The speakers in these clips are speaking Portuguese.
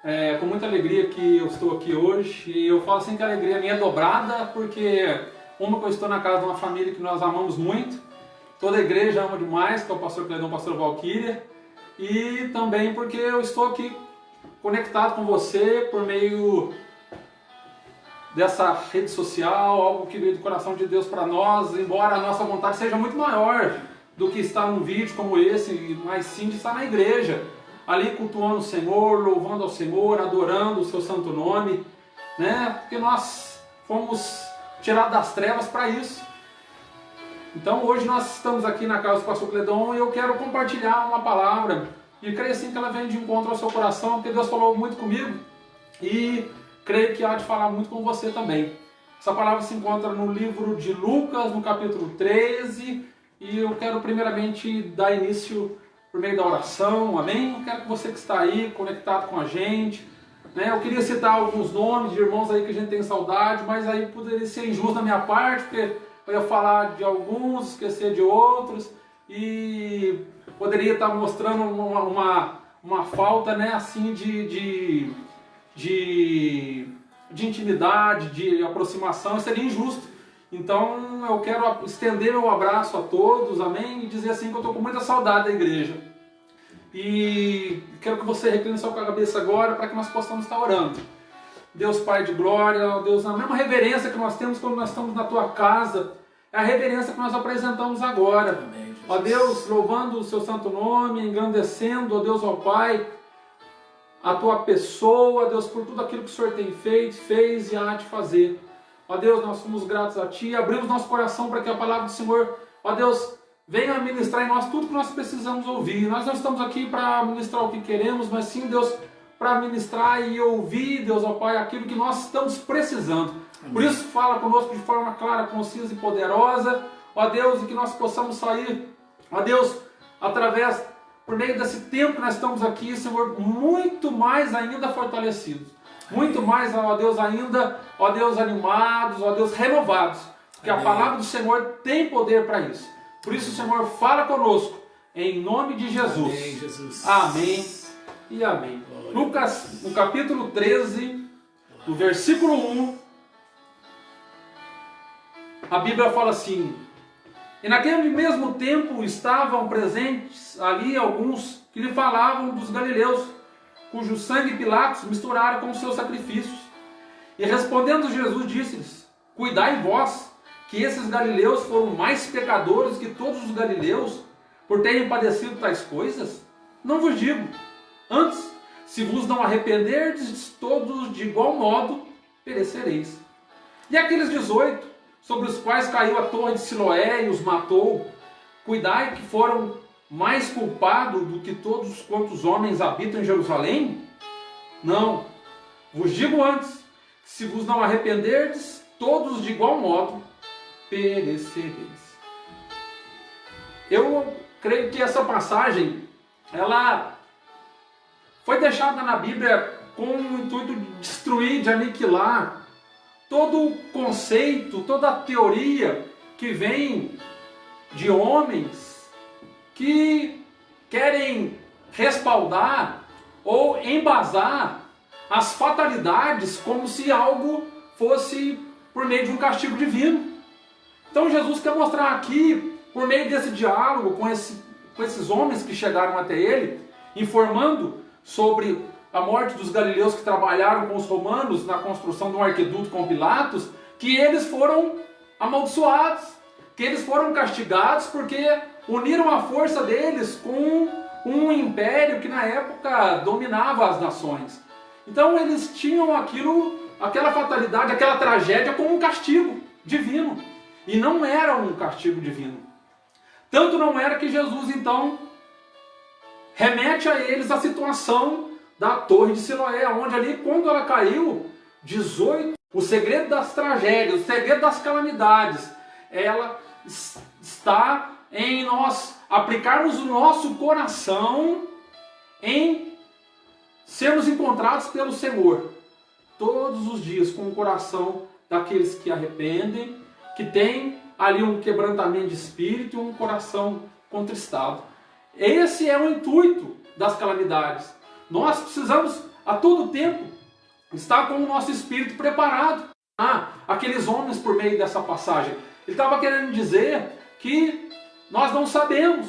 É com muita alegria que eu estou aqui hoje, e eu falo assim que a alegria minha é dobrada, porque que eu estou na casa de uma família que nós amamos muito, toda a igreja ama demais, que é o pastor Cledão, pastor Valquíria, e também porque eu estou aqui conectado com você por meio dessa rede social, algo que veio do coração de Deus para nós, embora a nossa vontade seja muito maior do que estar num vídeo como esse, mas sim de estar na igreja, ali cultuando o Senhor, louvando ao Senhor, adorando o seu santo nome, né? Porque nós fomos tirados das trevas para isso. Então hoje nós estamos aqui na casa do pastor Cledon e eu quero compartilhar uma palavra, e creio assim que ela vem de encontro ao seu coração, porque Deus falou muito comigo e creio que há de falar muito com você também. Essa palavra se encontra no livro de Lucas, no capítulo 13, e eu quero primeiramente dar início por meio da oração, amém? Eu quero que você que está aí, conectado com a gente, né? Eu queria citar alguns nomes de irmãos aí que a gente tem saudade, mas aí poderia ser injusto da minha parte, porque eu ia falar de alguns, esquecer de outros, e poderia estar mostrando uma falta, né, assim, de intimidade, de aproximação, isso seria injusto. Então eu quero estender meu abraço a todos, amém? E dizer assim que eu estou com muita saudade da igreja. E quero que você recline sua cabeça agora para que nós possamos estar orando. Deus Pai de glória, Deus, a mesma reverência que nós temos quando nós estamos na tua casa, é a reverência que nós apresentamos agora. Amém, ó Deus, louvando o seu santo nome, engrandecendo, ó Deus, ó Pai, a tua pessoa, Deus, por tudo aquilo que o Senhor tem feito, fez e há de fazer. Ó Deus, nós somos gratos a Ti, abrimos nosso coração para que a palavra do Senhor, ó Deus, venha ministrar em nós tudo que nós precisamos ouvir. Nós não estamos aqui para ministrar o que queremos, mas sim, Deus, para ministrar e ouvir, Deus, ó Pai, aquilo que nós estamos precisando. Amém. Por isso, fala conosco de forma clara, concisa e poderosa, ó Deus, e que nós possamos sair, ó Deus, através, por meio desse tempo que nós estamos aqui, Senhor, muito mais ainda fortalecidos. Muito mais, ó Deus, ainda, ó Deus, animados, ó Deus, renovados. Porque a palavra do Senhor tem poder para isso. Por isso, Senhor, fala conosco, em nome de Jesus. Amém, Jesus. Amém e amém. Lucas, no capítulo 13, no versículo 1, a Bíblia fala assim: e naquele mesmo tempo estavam presentes ali alguns que lhe falavam dos galileus, cujo sangue Pilatos misturaram com os seus sacrifícios. E respondendo Jesus disse-lhes: cuidai vós, que esses galileus foram mais pecadores que todos os galileus, por terem padecido tais coisas? Não vos digo. Antes, se vos não arrependerdes, todos de igual modo perecereis. E aqueles 18, sobre os quais caiu a torre de Siloé e os matou, cuidai que foram mais culpados do que todos quantos homens habitam em Jerusalém? Não, vos digo antes, se vos não arrependerdes, todos de igual modo perecereis. Eu creio que essa passagem, ela foi deixada na Bíblia com o intuito de destruir, de aniquilar todo o conceito, toda a teoria que vem de homens que querem respaldar ou embasar as fatalidades como se algo fosse por meio de um castigo divino. Então Jesus quer mostrar aqui, por meio desse diálogo com esses homens que chegaram até ele, informando sobre a morte dos galileus que trabalharam com os romanos na construção de um arqueduto com Pilatos, que eles foram amaldiçoados, que eles foram castigados porque uniram a força deles com um império que na época dominava as nações. Então eles tinham aquela fatalidade, aquela tragédia como um castigo divino. E não era um castigo divino. Tanto não era que Jesus então remete a eles a situação da torre de Siloé, onde ali quando ela caiu, 18, o segredo das tragédias, o segredo das calamidades, ela está em nós aplicarmos o nosso coração em sermos encontrados pelo Senhor todos os dias com o coração daqueles que arrependem, que tem ali um quebrantamento de espírito e um coração contristado. Esse é o intuito das calamidades. Nós precisamos a todo tempo está com o nosso espírito preparado. Aqueles homens por meio dessa passagem. Ele estava querendo dizer que nós não sabemos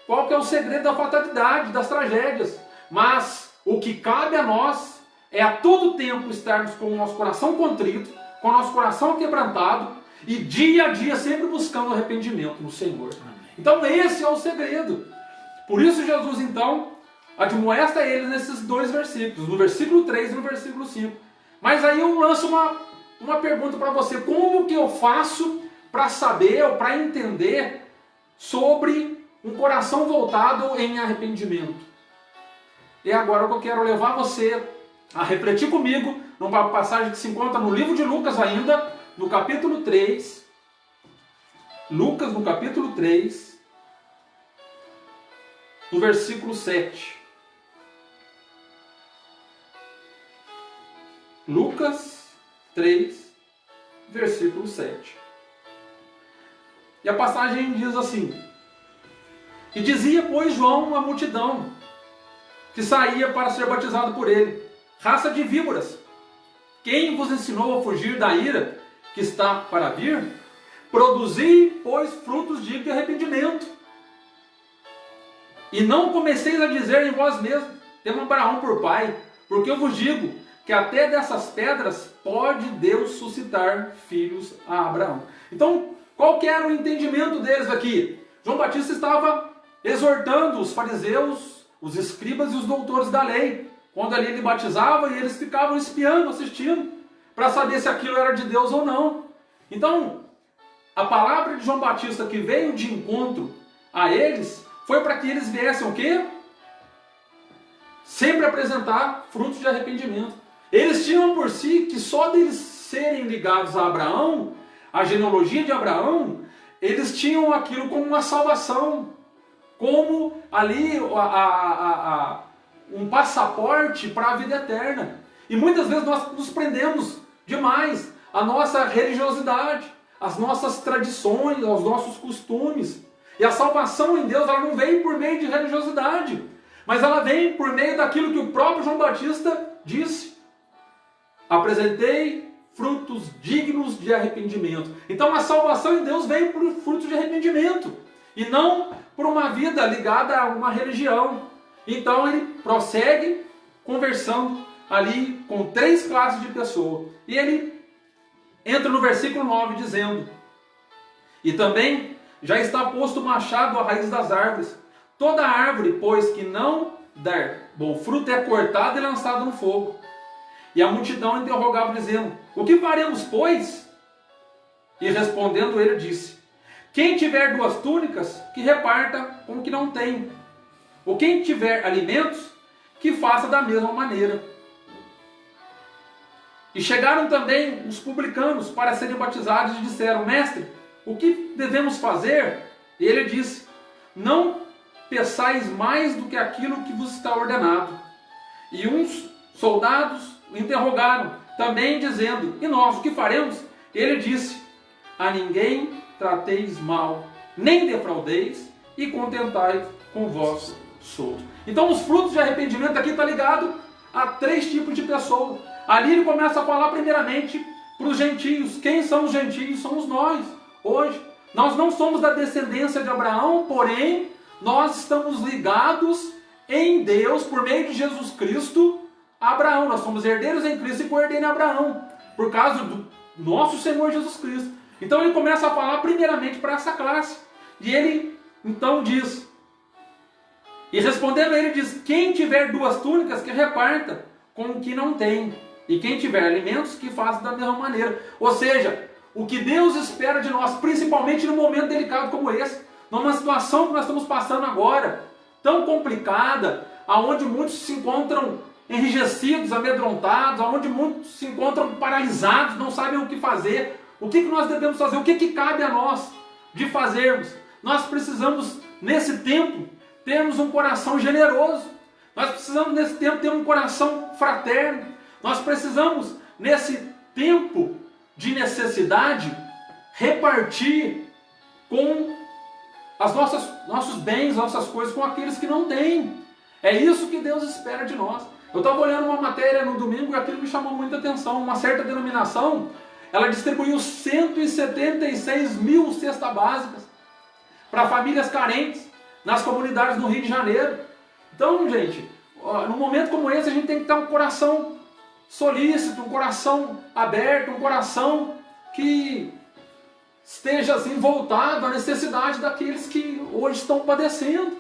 qual que é o segredo da fatalidade, das tragédias. Mas o que cabe a nós é a todo tempo estarmos com o nosso coração contrito, com o nosso coração quebrantado e dia a dia sempre buscando arrependimento no Senhor. Então esse é o segredo. Por isso Jesus então admoesta eles nesses dois versículos, no versículo 3 e no versículo 5. Mas aí eu lanço uma pergunta para você: como que eu faço para saber ou para entender sobre um coração voltado em arrependimento? E agora eu quero levar você a refletir comigo numa passagem que se encontra no livro de Lucas ainda, no capítulo 3. Lucas no capítulo 3, no versículo 7. Lucas 3, versículo 7. E a passagem diz assim: E dizia, pois, João à multidão que saía para ser batizado por ele: Raça de víboras, quem vos ensinou a fugir da ira que está para vir? Produzi, pois, frutos dignos de arrependimento. E não comeceis a dizer em vós mesmos: temos Abraão por pai, porque eu vos digo que até dessas pedras pode Deus suscitar filhos a Abraão. Então, qual que era o entendimento deles aqui? João Batista estava exortando os fariseus, os escribas e os doutores da lei, quando ali ele batizava, e eles ficavam espiando, assistindo, para saber se aquilo era de Deus ou não. Então, a palavra de João Batista que veio de encontro a eles, foi para que eles viessem o quê? Sempre apresentar frutos de arrependimento. Eles tinham por si que só deles serem ligados a Abraão, a genealogia de Abraão, eles tinham aquilo como uma salvação, como ali um passaporte para a vida eterna. E muitas vezes nós nos prendemos demais à nossa religiosidade, às nossas tradições, aos nossos costumes. E a salvação em Deus, ela não vem por meio de religiosidade, mas ela vem por meio daquilo que o próprio João Batista disse: apresentei frutos dignos de arrependimento. Então a salvação em Deus vem por frutos de arrependimento, e não por uma vida ligada a uma religião. Então ele prossegue conversando ali com 3 classes de pessoas. E ele entra no versículo 9 dizendo: E também já está posto o machado à raiz das árvores. Toda árvore, pois, que não der bom fruto é cortada e lançada no fogo. E a multidão interrogava, dizendo: O que faremos, pois? E respondendo ele disse: Quem tiver 2 túnicas, que reparta com o que não tem. Ou quem tiver alimentos, que faça da mesma maneira. E chegaram também os publicanos para serem batizados e disseram: Mestre, o que devemos fazer? E ele disse: Não peçais mais do que aquilo que vos está ordenado. E uns soldados o interrogaram, também dizendo: E nós, o que faremos? Ele disse: A ninguém trateis mal, nem defraudeis, e contentai com o vosso soldo. Então os frutos de arrependimento aqui está ligado a 3 tipos de pessoas. Ali ele começa a falar primeiramente para os gentios. Quem são os gentios? Somos nós, hoje. Nós não somos da descendência de Abraão, porém nós estamos ligados em Deus, por meio de Jesus Cristo, a Abraão. Nós somos herdeiros em Cristo e co-herdeiros em Abraão, por causa do nosso Senhor Jesus Cristo. Então ele começa a falar primeiramente para essa classe. E ele então diz, e respondendo ele diz: Quem tiver 2 túnicas, que reparta com o que não tem. E quem tiver alimentos, que faça da mesma maneira. Ou seja, o que Deus espera de nós, principalmente num momento delicado como esse, numa situação que nós estamos passando agora, tão complicada, aonde muitos se encontram enrijecidos, amedrontados, aonde muitos se encontram paralisados, não sabem o que fazer. O que nós devemos fazer? O que cabe a nós de fazermos? Nós precisamos, nesse tempo, termos um coração generoso. Nós precisamos, nesse tempo, ter um coração fraterno. Nós precisamos, nesse tempo de necessidade, repartir com nossos bens, nossas coisas, com aqueles que não têm. É isso que Deus espera de nós. Eu estava olhando uma matéria no domingo e aquilo me chamou muita atenção. Uma certa denominação, ela distribuiu 176 mil cestas básicas para famílias carentes nas comunidades do Rio de Janeiro. Então, gente, num momento como esse, a gente tem que ter um coração solícito, um coração aberto, um coração que esteja assim voltado à necessidade daqueles que hoje estão padecendo.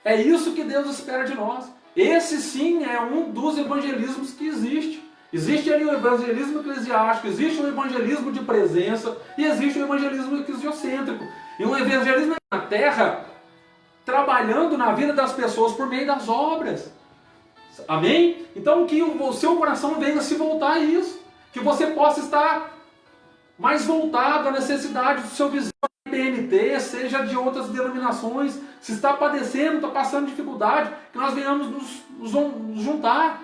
É isso que Deus espera de nós. Esse sim é um dos evangelismos que existe. Existe ali o evangelismo eclesiástico, existe o evangelismo de presença e existe o evangelismo eclesiocêntrico. E um evangelismo na terra, trabalhando na vida das pessoas por meio das obras. Amém? Então que o seu coração venha se voltar a isso. Que você possa estar mais voltado à necessidade do seu vizinho PNT, seja de outras denominações. Se está padecendo, está passando dificuldade, que nós venhamos nos juntar.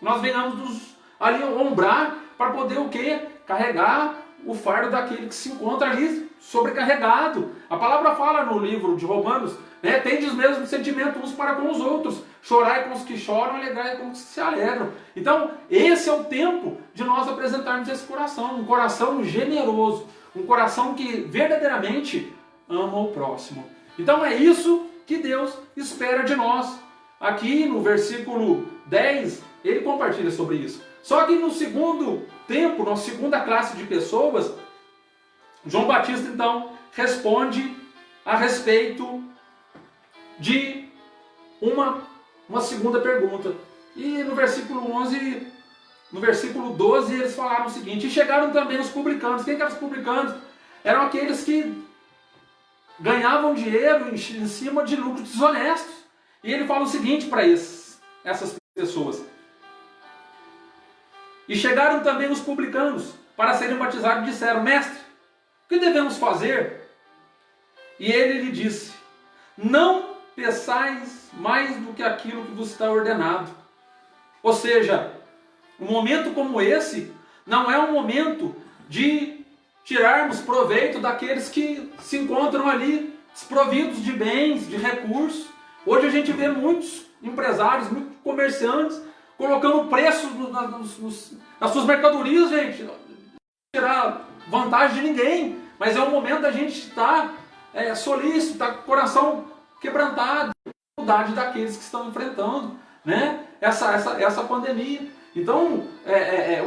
Nós venhamos ali ombrar para poder o quê? Carregar o fardo daquele que se encontra ali sobrecarregado. A palavra fala no livro de Romanos, né? Tendes mesmo sentimento uns para com os outros. Chorai com os que choram, alegrai com os que se alegram. Então, esse é o tempo de nós apresentarmos esse coração. Um coração generoso. Um coração que verdadeiramente ama o próximo. Então é isso que Deus espera de nós. Aqui no versículo 10, ele compartilha sobre isso. Só que no segundo tempo, na segunda classe de pessoas, João Batista então responde a respeito de uma segunda pergunta. E no versículo 11, no versículo 12, eles falaram o seguinte: e chegaram também os publicanos. Quem que eram os publicanos? Eram aqueles que ganhavam dinheiro em cima de lucros desonestos. E ele fala o seguinte para essas pessoas: e chegaram também os publicanos para serem batizados e disseram: mestre, o que devemos fazer? E ele lhe disse: não peçais mais do que aquilo que vos está ordenado. Ou seja, um momento como esse não é um momento de tirarmos proveito daqueles que se encontram ali desprovidos de bens, de recursos. Hoje a gente vê muitos empresários, muitos comerciantes colocando preço nas suas mercadorias, gente. Não tirar vantagem de ninguém, mas é o momento da gente estar solícito, estar com o coração quebrantado, a dificuldade daqueles que estão enfrentando, né, essa pandemia. Então,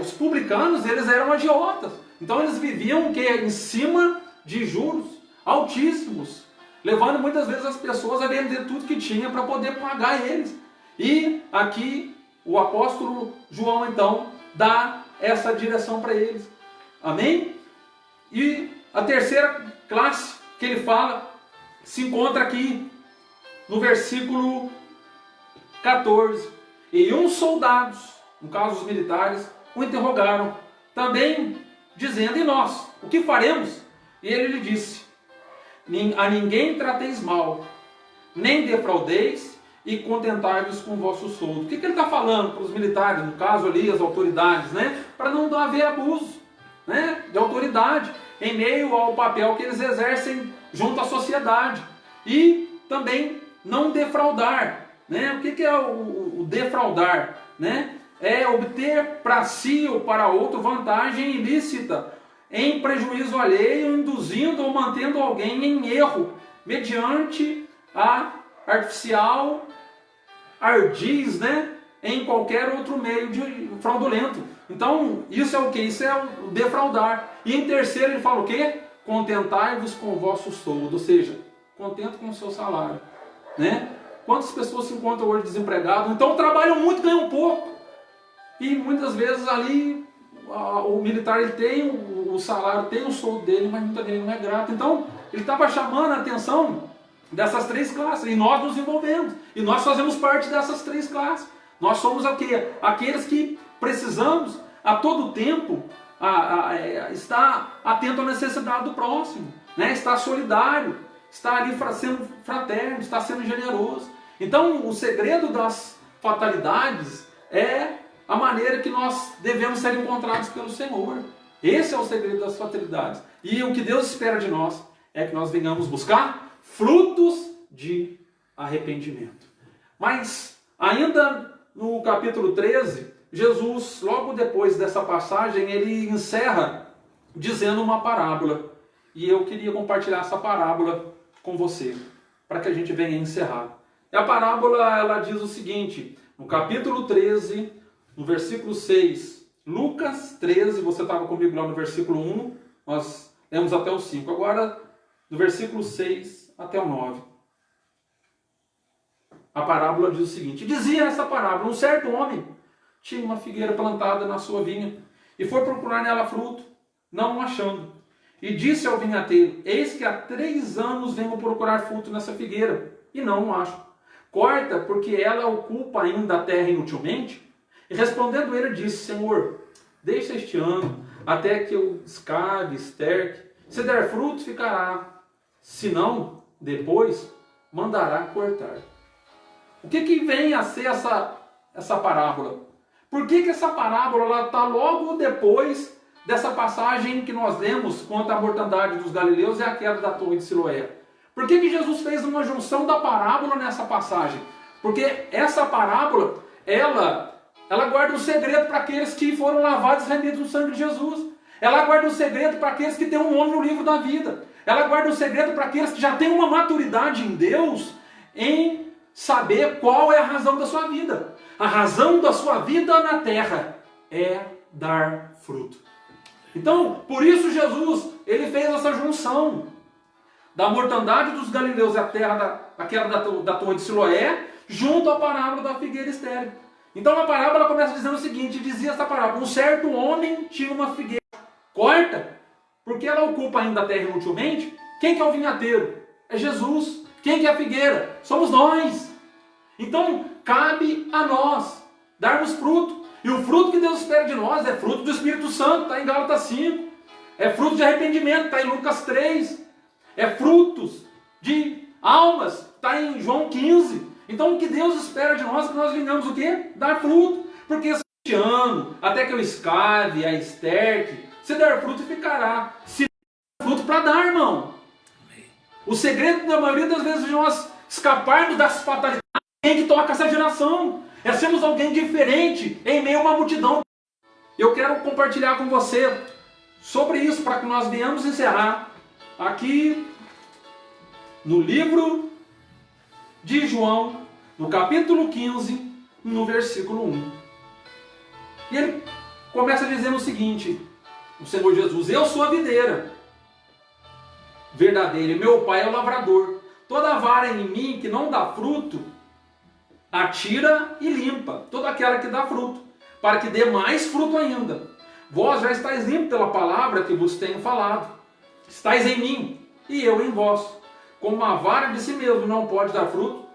os publicanos, eles eram agiotas. Então, eles viviam em cima de juros altíssimos, levando muitas vezes as pessoas a vender tudo que tinha para poder pagar eles. E aqui o apóstolo João, então, dá essa direção para eles. Amém? E a terceira classe que ele fala se encontra aqui no versículo 14. E uns soldados, no caso os militares, o interrogaram, também dizendo: e nós, o que faremos? E ele lhe disse: a ninguém trateis mal, nem defraudeis, e contentai-vos com o vosso soldo. O que ele está falando para os militares, no caso ali, as autoridades, né? Para não haver abuso, né, de autoridade em meio ao papel que eles exercem junto à sociedade. E também não defraudar, né? O que é o defraudar, né? É obter para si ou para outro vantagem ilícita, em prejuízo alheio, induzindo ou mantendo alguém em erro, mediante a artificial ardiz, né? Em qualquer outro meio de fraudulento. Então, isso é o que? Isso é o defraudar. E em terceiro ele fala o quê? Contentai-vos com o vosso soldo, ou seja, contento com o seu salário, né? Quantas pessoas se encontram hoje desempregadas? Então trabalham muito, ganham pouco. E muitas vezes ali o militar ele tem o salário, tem o soldo dele, mas muitas vezes não é grato. Então ele estava chamando a atenção dessas três classes. E nós nos envolvemos. E nós fazemos parte dessas três classes. Nós somos o quê? Aqueles que precisamos a todo tempo estar atento à necessidade do próximo, né? Estar solidário, estar ali sendo fraterno, estar sendo generoso. Então o segredo das fatalidades é a maneira que nós devemos ser encontrados pelo Senhor. Esse é o segredo das fatalidades. E o que Deus espera de nós é que nós venhamos buscar frutos de arrependimento. Mas ainda no capítulo 13, Jesus, logo depois dessa passagem, ele encerra dizendo uma parábola. E eu queria compartilhar essa parábola com você, para que a gente venha encerrar. E a parábola, ela diz o seguinte, no capítulo 13, no versículo 6, Lucas 13, você estava comigo lá no versículo 1, nós lemos até o 5, agora do versículo 6 até o 9. A parábola diz o seguinte, dizia essa parábola, um certo homem tinha uma figueira plantada na sua vinha, e foi procurar nela fruto, não achando. E disse ao vinhateiro, eis que há 3 anos venho procurar fruto nessa figueira, e não acho. Corta, porque ela ocupa ainda a terra inutilmente? E respondendo ele, disse, Senhor, deixa este ano, até que eu escave, esterque. Se der fruto, ficará. Se não, depois, mandará cortar. O que vem a ser essa parábola? Por que essa parábola está logo depois dessa passagem que nós lemos quanto à mortandade dos galileus e a queda da torre de Siloé? Por que Jesus fez uma junção da parábola nessa passagem? Porque essa parábola, ela guarda um segredo para aqueles que foram lavados e remidos no sangue de Jesus. Ela guarda um segredo para aqueles que têm um nome no livro da vida. Ela guarda um segredo para aqueles que já têm uma maturidade em Deus, em saber qual é a razão da sua vida. A razão da sua vida na terra é dar fruto. Então, por isso Jesus, ele fez essa junção da mortandade dos galileus e a queda da torre de Siloé, junto à parábola da figueira estéril. Então a parábola começa dizendo o seguinte, dizia essa parábola, um certo homem tinha uma figueira, corta, porque ela ocupa ainda a terra inutilmente. Quem que é o vinhateiro? É Jesus. Quem que é a figueira? Somos nós. Então cabe a nós darmos fruto. E o fruto que Deus espera de nós é fruto do Espírito Santo, está em Gálatas 5. É fruto de arrependimento, está em Lucas 3. É frutos de almas, está em João 15. Então o que Deus espera de nós é que nós venhamos o quê? Dar fruto. Porque este ano, até que eu escave, a esterque, se der fruto ficará. Se der fruto para dar, irmão. O segredo da maioria das vezes de nós escaparmos das fatalidades é quem que toca essa geração. É sermos alguém diferente em meio a uma multidão. Eu quero compartilhar com você sobre isso para que nós venhamos encerrar aqui no livro de João, no capítulo 15, no versículo 1. E ele começa dizendo o seguinte, o Senhor Jesus, eu sou a videira verdadeira e meu pai é o lavrador. Toda vara em mim que não dá fruto, atira e limpa toda aquela que dá fruto, para que dê mais fruto ainda. Vós já estáis limpos pela palavra que vos tenho falado. Estáis em mim e eu em vós. Como a vara de si mesmo não pode dar fruto,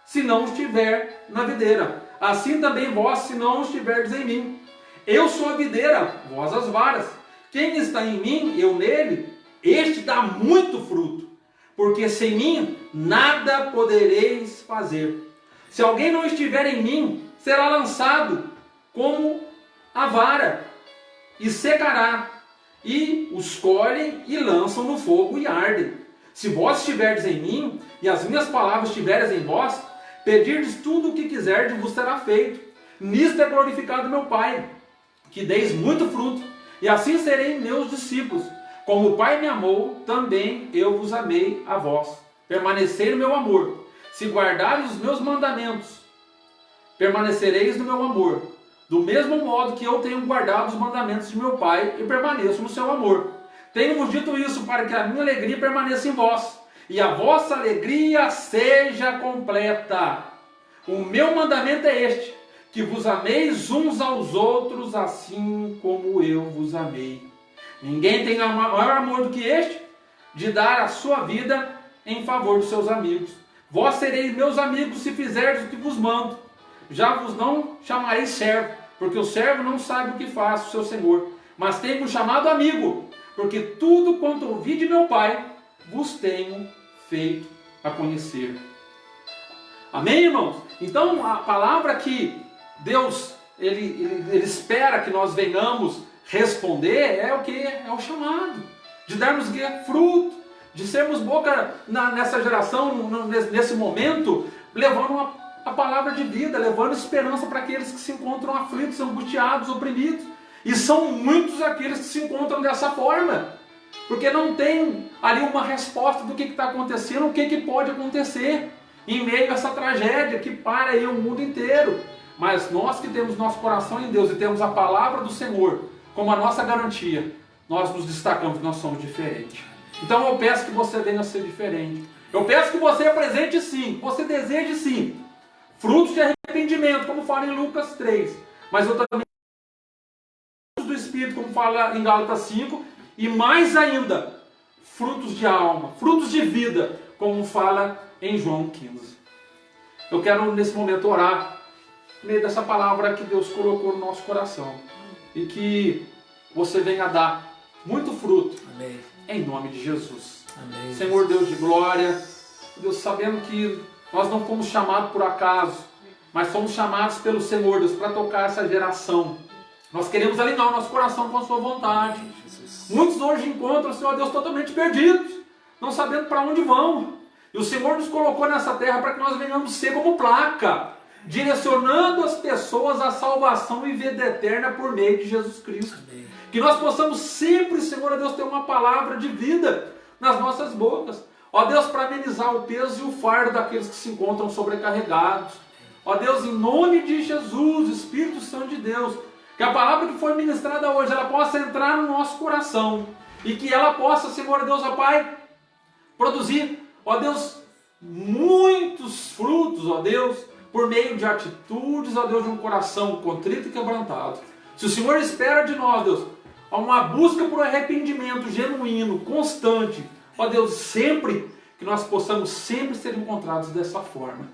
se não estiver na videira. Assim também vós, se não estiverdes em mim. Eu sou a videira, vós as varas. Quem está em mim, eu nele, este dá muito fruto. Porque sem mim, nada podereis fazer. Se alguém não estiver em mim, será lançado como a vara, e secará. E os colhem e lançam no fogo e ardem. Se vós estiverdes em mim, e as minhas palavras estiverem em vós, pedirdes tudo o que quiserdes, vos será feito. Nisto é glorificado meu Pai, que deis muito fruto, e assim serei meus discípulos. Como o Pai me amou, também eu vos amei a vós. Permanecei no meu amor. Se guardares os meus mandamentos, permanecereis no meu amor. Do mesmo modo que eu tenho guardado os mandamentos de meu Pai e permaneço no seu amor. Tenho-vos dito isso para que a minha alegria permaneça em vós e a vossa alegria seja completa. O meu mandamento é este, que vos ameis uns aos outros assim como eu vos amei. Ninguém tem maior amor do que este, de dar a sua vida em favor dos seus amigos. Vós sereis meus amigos se fizerdes o que vos mando. Já vos não chamarei servo, porque o servo não sabe o que faz o seu senhor. Mas tenho-vos chamado amigo, porque tudo quanto ouvi de meu Pai, vos tenho feito a conhecer. Amém, irmãos? Então, a palavra que Deus ele espera que nós venhamos responder é o que? É o chamado. De darmos fruto, de sermos boca nessa geração, nesse momento, levando a palavra de vida, levando esperança para aqueles que se encontram aflitos, angustiados, oprimidos. E são muitos aqueles que se encontram dessa forma, porque não tem ali uma resposta do que está acontecendo, o que pode acontecer em meio a essa tragédia que para aí o mundo inteiro. Mas nós que temos nosso coração em Deus e temos a palavra do Senhor como a nossa garantia, nós nos destacamos, nós somos diferentes. Então eu peço que você venha a ser diferente. Eu peço que você apresente sim, que você deseje sim, frutos de arrependimento, como fala em Lucas 3. Mas eu também do Espírito, como fala em Gálatas 5. E mais ainda, frutos de alma, frutos de vida, como fala em João 15. Eu quero nesse momento orar no meio dessa palavra que Deus colocou no nosso coração. E que você venha dar muito fruto. Amém. Em nome de Jesus. Amém. Senhor Deus de glória, Deus, sabendo que nós não fomos chamados por acaso, mas fomos chamados pelo Senhor, Deus, para tocar essa geração. Nós queremos alinhar o nosso coração com a sua vontade. Muitos hoje encontram, Senhor Deus, totalmente perdidos, não sabendo para onde vão. E o Senhor nos colocou nessa terra para que nós venhamos ser como placa, direcionando as pessoas à salvação e vida eterna por meio de Jesus Cristo. Amém. Que nós possamos sempre, Senhor Deus, ter uma palavra de vida nas nossas bocas. Ó Deus, para amenizar o peso e o fardo daqueles que se encontram sobrecarregados. Ó Deus, em nome de Jesus, Espírito Santo de Deus, que a palavra que foi ministrada hoje, ela possa entrar no nosso coração. E que ela possa, Senhor Deus, ó Pai, produzir, ó Deus, muitos frutos, ó Deus, por meio de atitudes, ó Deus, de um coração contrito e quebrantado. Se o Senhor espera de nós, Deus, uma busca por arrependimento genuíno, constante, ó Deus, sempre que nós possamos sempre ser encontrados dessa forma.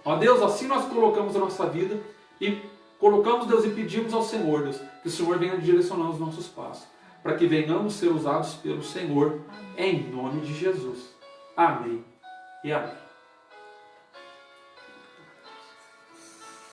Ó Deus, assim nós colocamos a nossa vida e colocamos, Deus, e pedimos ao Senhor, Deus, que o Senhor venha direcionando os nossos passos, para que venhamos ser usados pelo Senhor, em nome de Jesus. Amém e amém.